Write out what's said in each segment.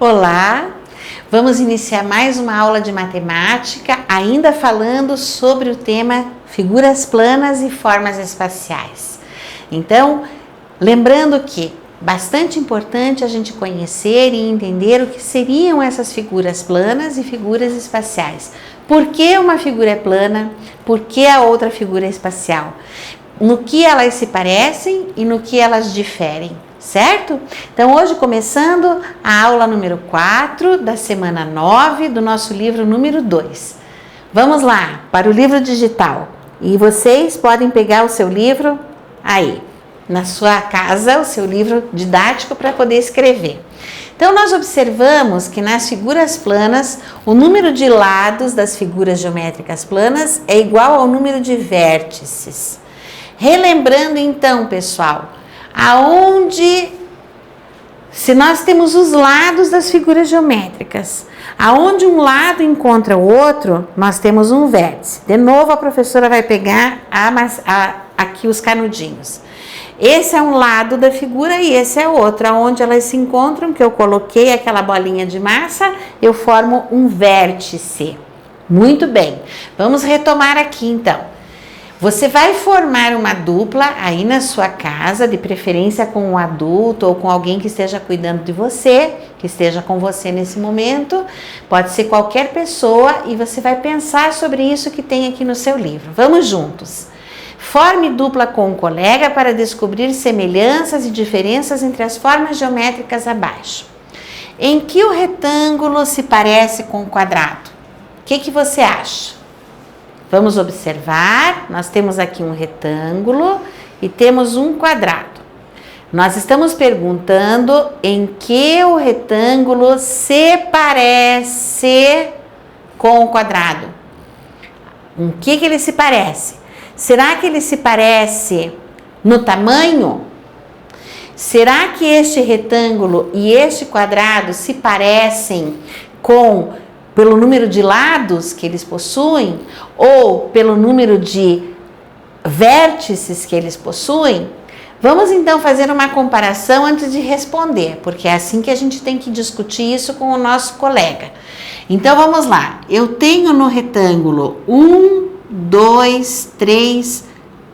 Olá, vamos iniciar mais uma aula de matemática, ainda falando sobre o tema figuras planas e formas espaciais. Então, lembrando que bastante importante a gente conhecer e entender o que seriam essas figuras planas e figuras espaciais. Por que uma figura é plana? Por que a outra figura é espacial? No que elas se parecem e no que elas diferem, certo? Então, hoje começando a aula número 4 da semana 9 do nosso livro número 2. Vamos lá para o livro digital. E vocês podem pegar o seu livro aí, na sua casa, o seu livro didático para poder escrever. Então, nós observamos que nas figuras planas, o número de lados das figuras geométricas planas é igual ao número de vértices. Relembrando então, pessoal, se nós temos os lados das figuras geométricas, aonde um lado encontra o outro, nós temos um vértice. De novo, a professora vai pegar aqui os canudinhos. Esse é um lado da figura e esse é outro, aonde elas se encontram, que eu coloquei aquela bolinha de massa, eu formo um vértice. Muito bem, vamos retomar aqui então. Você vai formar uma dupla aí na sua casa, de preferência com um adulto ou com alguém que esteja cuidando de você, que esteja com você nesse momento. Pode ser qualquer pessoa e você vai pensar sobre isso que tem aqui no seu livro. Vamos juntos. Forme dupla com um colega para descobrir semelhanças e diferenças entre as formas geométricas abaixo. Em que o retângulo se parece com o quadrado? O que você acha? Vamos observar, nós temos aqui um retângulo e temos um quadrado. Nós estamos perguntando em que o retângulo se parece com o quadrado. Em que ele se parece? Será que ele se parece no tamanho? Será que este retângulo e este quadrado se parecem pelo número de lados que eles possuem ou pelo número de vértices que eles possuem? Vamos então fazer uma comparação antes de responder, porque é assim que a gente tem que discutir isso com o nosso colega. Então vamos lá, eu tenho no retângulo 1, 2, 3,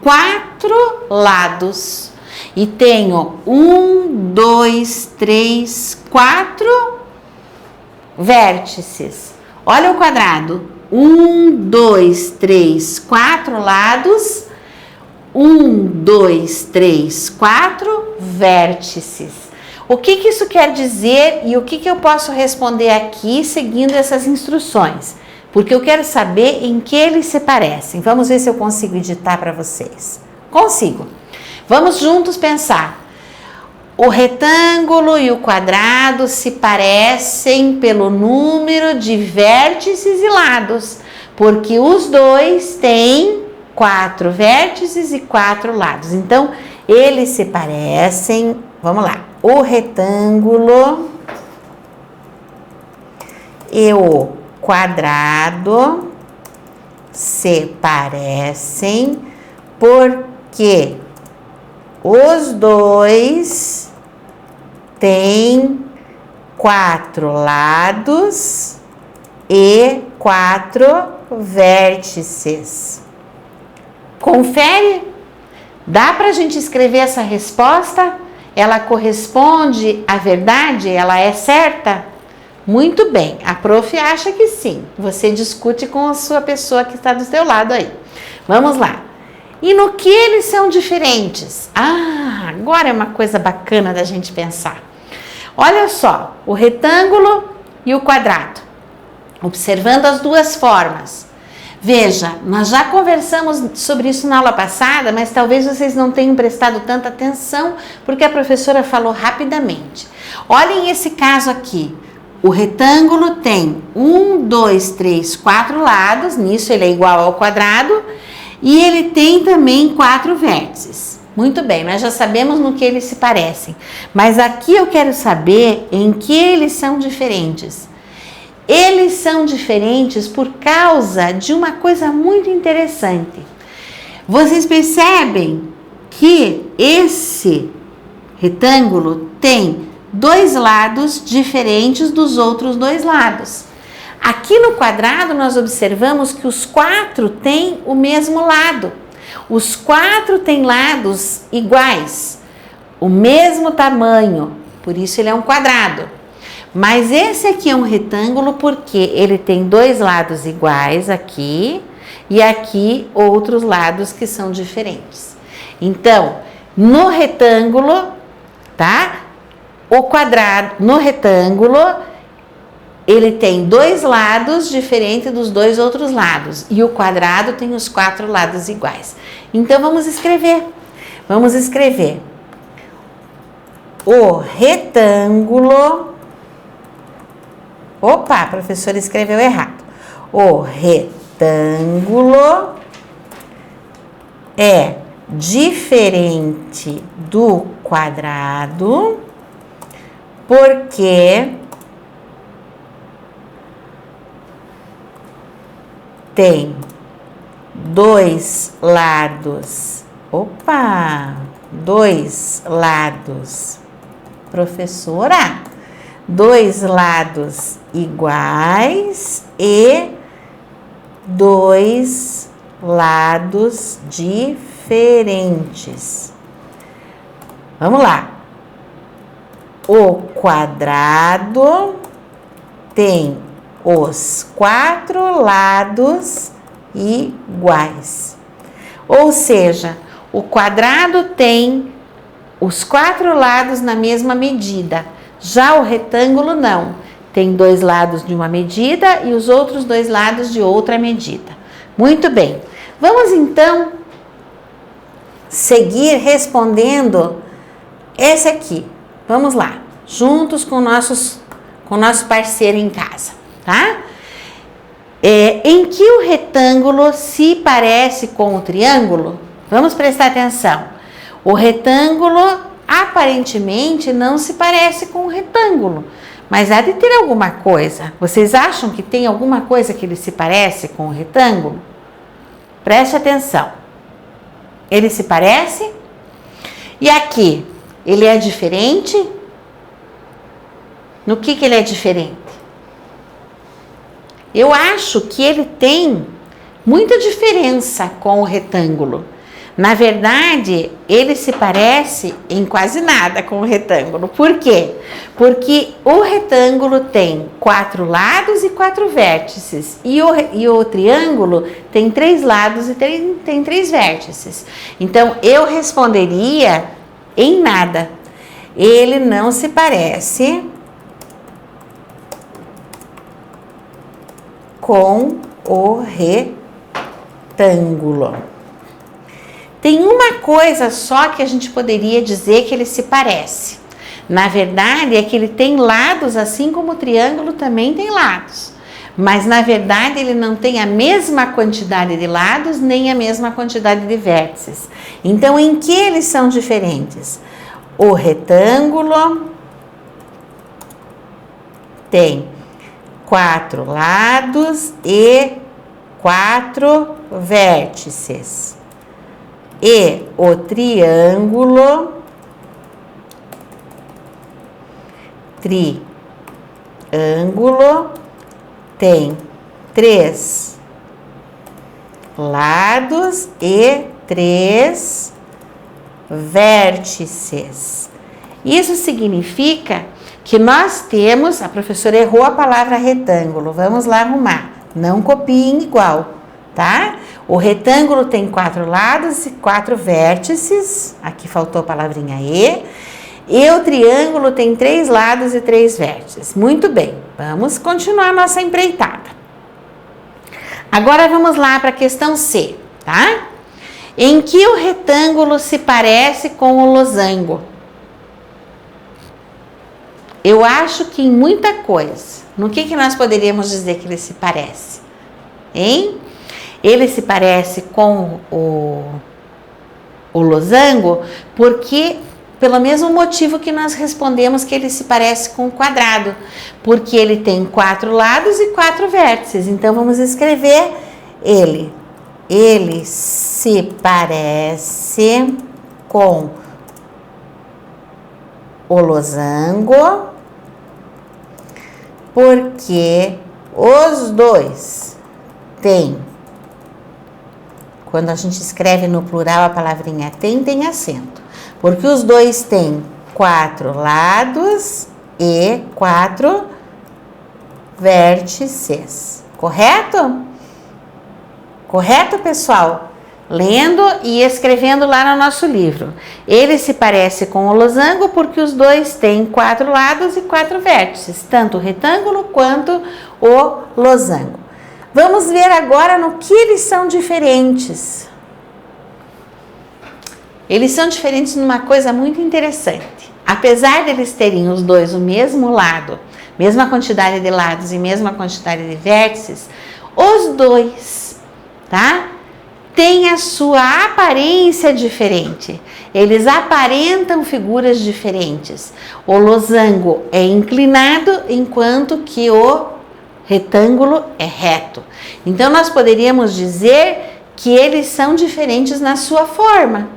4 lados e tenho 1, 2, 3, 4 vértices. Olha o quadrado. 1, 2, 3, 4 lados. 1, 2, 3, 4 vértices. O que isso quer dizer e o que eu posso responder aqui seguindo essas instruções? Porque eu quero saber em que eles se parecem. Vamos ver se eu consigo editar para vocês. Consigo. Vamos juntos pensar. O retângulo e o quadrado se parecem pelo número de vértices e lados, porque os dois têm 4 vértices e 4 lados. Então, eles se parecem, vamos lá, o retângulo e o quadrado se parecem porque os dois têm 4 lados e 4 vértices. Confere? Dá para a gente escrever essa resposta? Ela corresponde à verdade? Ela é certa? Muito bem, a prof acha que sim. Você discute com a sua pessoa que está do seu lado aí. Vamos lá. E no que eles são diferentes? Agora é uma coisa bacana da gente pensar. Olha só, o retângulo e o quadrado. Observando as duas formas. Veja, nós já conversamos sobre isso na aula passada, mas talvez vocês não tenham prestado tanta atenção, porque a professora falou rapidamente. Olhem esse caso aqui. O retângulo tem 1, 2, 3, 4 lados, nisso ele é igual ao quadrado, e ele tem também 4 vértices. Muito bem, nós já sabemos no que eles se parecem. Mas aqui eu quero saber em que eles são diferentes. Eles são diferentes por causa de uma coisa muito interessante. Vocês percebem que esse retângulo tem dois lados diferentes dos outros dois lados. Aqui no quadrado nós observamos que os quatro têm o mesmo lado. Os quatro têm lados iguais, o mesmo tamanho, por isso ele é um quadrado. Mas esse aqui é um retângulo porque ele tem dois lados iguais aqui e aqui outros lados que são diferentes. Então, no retângulo, tá? O quadrado, no retângulo, ele tem dois lados diferentes dos dois outros lados. E o quadrado tem os quatro lados iguais. Então, vamos escrever. Vamos escrever. O retângulo... Opa, a professora escreveu errado. O retângulo é diferente do quadrado porque tem dois lados. Opa! Dois lados. Professora, dois lados iguais e dois lados diferentes. Vamos lá. O quadrado tem os quatro lados iguais. Ou seja, o quadrado tem os quatro lados na mesma medida. Já o retângulo não. Tem dois lados de uma medida e os outros dois lados de outra medida. Muito bem. Vamos então seguir respondendo esse aqui. Vamos lá, juntos com o nosso parceiro em casa, tá? Em que o retângulo se parece com o triângulo? Vamos prestar atenção. O retângulo aparentemente não se parece com o retângulo, mas há de ter alguma coisa. Vocês acham que tem alguma coisa que ele se parece com o retângulo? Preste atenção. Ele se parece? E aqui, ele é diferente? No que ele é diferente? Eu acho que ele tem muita diferença com o retângulo. Na verdade, ele se parece em quase nada com o retângulo. Por quê? Porque o retângulo tem quatro lados e quatro vértices. E o triângulo tem três lados e tem três vértices. Então, eu responderia em nada. Ele não se parece com o retângulo. Tem uma coisa só que a gente poderia dizer que ele se parece. Na verdade, é que ele tem lados, assim como o triângulo também tem lados. Mas, na verdade, ele não tem a mesma quantidade de lados, nem a mesma quantidade de vértices. Então, em que eles são diferentes? O retângulo tem quatro lados e quatro vértices. E o triângulo tem três lados e três vértices. Isso significa que nós temos, a professora errou a palavra retângulo, vamos lá arrumar, não copiem igual, tá? O retângulo tem quatro lados e quatro vértices, aqui faltou a palavrinha e o triângulo tem três lados e três vértices. Muito bem, vamos continuar nossa empreitada. Agora vamos lá para a questão C, tá? Em que o retângulo se parece com o losango? Eu acho que em muita coisa. No que nós poderíamos dizer que ele se parece? Hein? Ele se parece com o losango porque, pelo mesmo motivo que nós respondemos que ele se parece com o quadrado, porque ele tem quatro lados e quatro vértices. Então, vamos escrever ele. Ele se parece com o losango, porque os dois têm, quando a gente escreve no plural a palavrinha tem acento, porque os dois têm 4 lados e 4 vértices. Correto? Correto, pessoal? Lendo e escrevendo lá no nosso livro. Ele se parece com o losango porque os dois têm 4 lados e 4 vértices, tanto o retângulo quanto o losango. Vamos ver agora no que eles são diferentes. Eles são diferentes numa coisa muito interessante. Apesar de eles terem os dois o mesmo lado, mesma quantidade de lados e mesma quantidade de vértices, os dois, tá? Têm a sua aparência diferente. Eles aparentam figuras diferentes. O losango é inclinado, enquanto que o retângulo é reto. Então, nós poderíamos dizer que eles são diferentes na sua forma,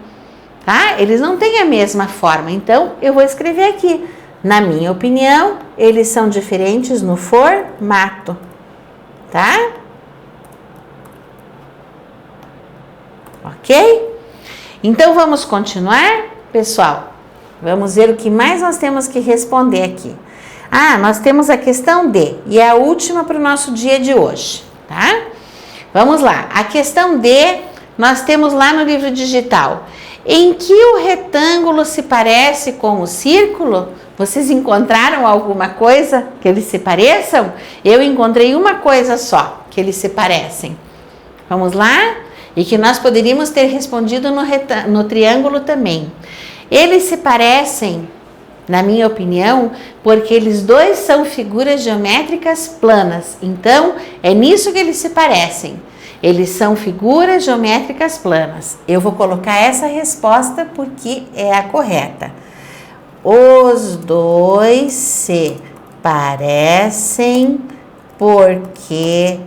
tá? Eles não têm a mesma forma. Então, eu vou escrever aqui. Na minha opinião, eles são diferentes no formato, tá? Ok? Então, vamos continuar, pessoal? Vamos ver o que mais nós temos que responder aqui. Nós temos a questão D, e é a última para o nosso dia de hoje, tá? Vamos lá. A questão D, nós temos lá no livro digital. Em que o retângulo se parece com o círculo? Vocês encontraram alguma coisa que eles se pareçam? Eu encontrei uma coisa só, que eles se parecem. Vamos lá? E que nós poderíamos ter respondido no triângulo também. Eles se parecem, na minha opinião, porque eles dois são figuras geométricas planas. Então, é nisso que eles se parecem. Eles são figuras geométricas planas. Eu vou colocar essa resposta porque é a correta. Os dois se parecem porque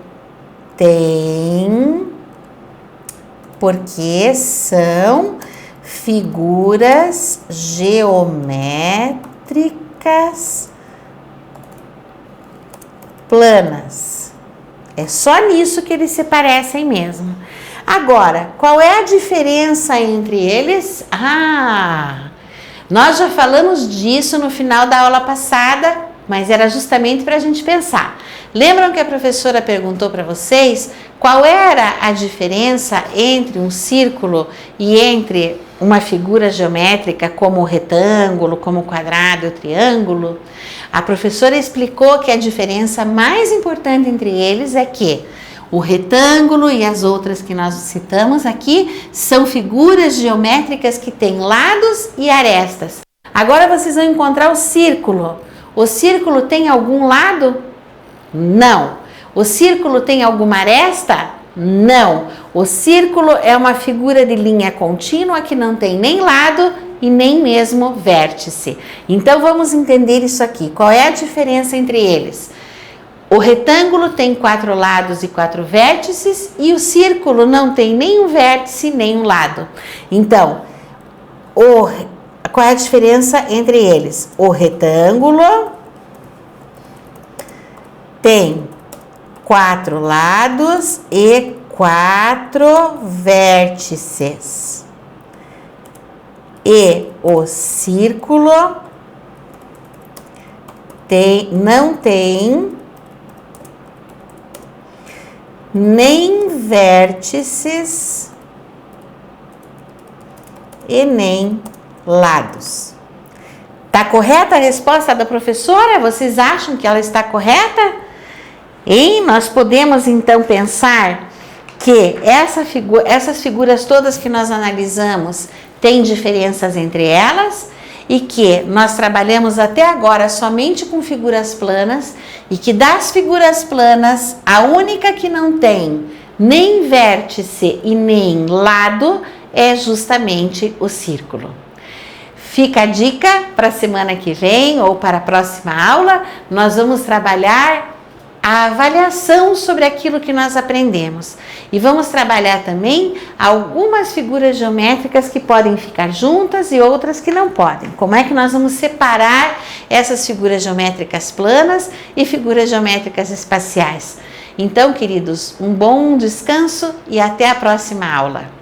são figuras geométricas planas. É só nisso que eles se parecem mesmo. Agora, qual é a diferença entre eles? Nós já falamos disso no final da aula passada, mas era justamente para a gente pensar. Lembram que a professora perguntou para vocês qual era a diferença entre um círculo e entre uma figura geométrica como o retângulo, como o quadrado e o triângulo? A professora explicou que a diferença mais importante entre eles é que o retângulo e as outras que nós citamos aqui são figuras geométricas que têm lados e arestas. Agora vocês vão encontrar o círculo. O círculo tem algum lado? Não. O círculo tem alguma aresta? Não. O círculo é uma figura de linha contínua que não tem nem lado e nem mesmo vértice. Então vamos entender isso aqui. Qual é a diferença entre eles? O retângulo tem 4 lados e 4 vértices e o círculo não tem nem um vértice nem um lado. Então, qual é a diferença entre eles? O retângulo tem 4 lados e 4 vértices. E o círculo não tem nem vértices e nem lados. Tá correta a resposta da professora? Vocês acham que ela está correta? E nós podemos então pensar que essas figuras todas que nós analisamos têm diferenças entre elas e que nós trabalhamos até agora somente com figuras planas e que das figuras planas, a única que não tem nem vértice e nem lado é justamente o círculo. Fica a dica para a semana que vem ou para a próxima aula, nós vamos trabalhar a avaliação sobre aquilo que nós aprendemos. E vamos trabalhar também algumas figuras geométricas que podem ficar juntas e outras que não podem. Como é que nós vamos separar essas figuras geométricas planas e figuras geométricas espaciais? Então, queridos, um bom descanso e até a próxima aula.